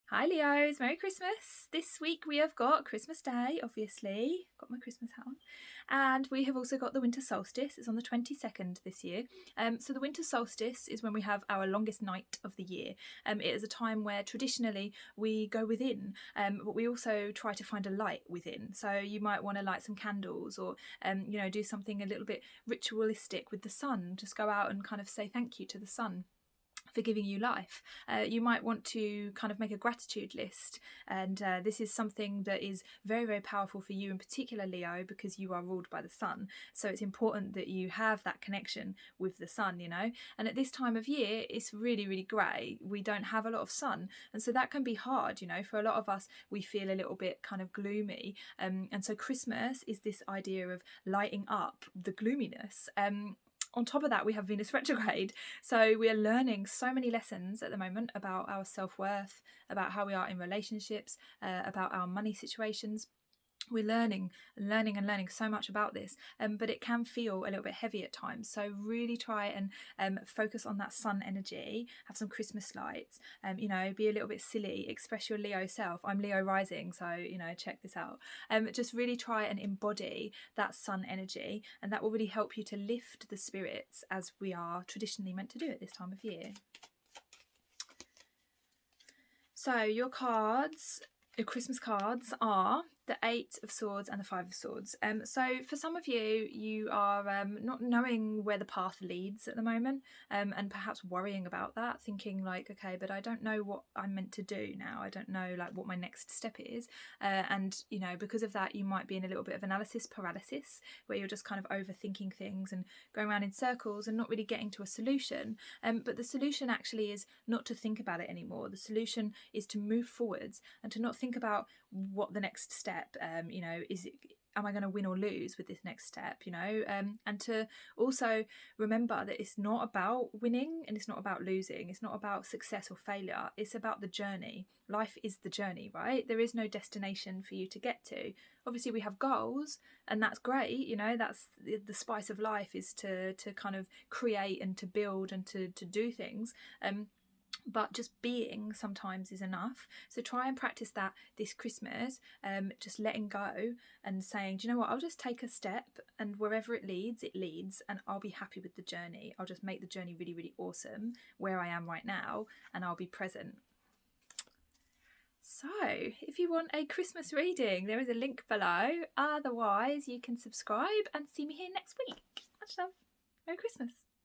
Hi Leos, Merry Christmas. This week we have got Christmas Day, obviously, got my Christmas hat on, and we have also got the winter solstice. It's on the 22nd this year. So the winter solstice is when we have our longest night of the year. It is a time where traditionally we go within, but we also try to find a light within. So you might want to light some candles or, do something a little bit ritualistic with the sun. Just go out and kind of say thank you to the sun for giving you life. You might want to kind of make a gratitude list, and this is something that is very, very powerful for you in particular, Leo, because you are ruled by the sun. So it's important that you have that connection with the sun, and at this time of year it's really, really grey. We don't have a lot of sun, and so that can be hard. For a lot of us, we feel a little bit kind of gloomy, and so Christmas is this idea of lighting up the gloominess. On top of that, we have Venus retrograde. So we are learning so many lessons at the moment about our self-worth, about how we are in relationships, about our money situations. We're learning so much about this, but it can feel a little bit heavy at times. So really try and focus on that sun energy. Have some Christmas lights. Be a little bit silly. Express your Leo self. I'm Leo rising, so check this out. Just really try and embody that sun energy, and that will really help you to lift the spirits as we are traditionally meant to do at this time of year. So your Christmas cards are the Eight of Swords and the Five of Swords. So for some of you, you are not knowing where the path leads at the moment, and perhaps worrying about that, thinking like, okay, but I don't know what I'm meant to do now. I don't know like what my next step is, and because of that, you might be in a little bit of analysis paralysis, where you're just kind of overthinking things and going around in circles and not really getting to a solution. But the solution actually is not to think about it anymore. The solution is to move forwards and to not think about what the next step am I going to win or lose with this next step, and to also remember that it's not about winning and it's not about losing. It's not about success or failure. It's about the journey. Life is the journey, right? There is no destination for you to get to. Obviously we have goals, and that's great. That's the spice of life, is to kind of create and to build and to do things. But just being sometimes is enough. So try and practice that this Christmas, just letting go and saying, do you know what, I'll just take a step, and wherever it leads, and I'll be happy with the journey. I'll just make the journey really, really awesome where I am right now, and I'll be present. So if you want a Christmas reading, there is a link below. Otherwise, you can subscribe and see me here next week. Much love. Merry Christmas.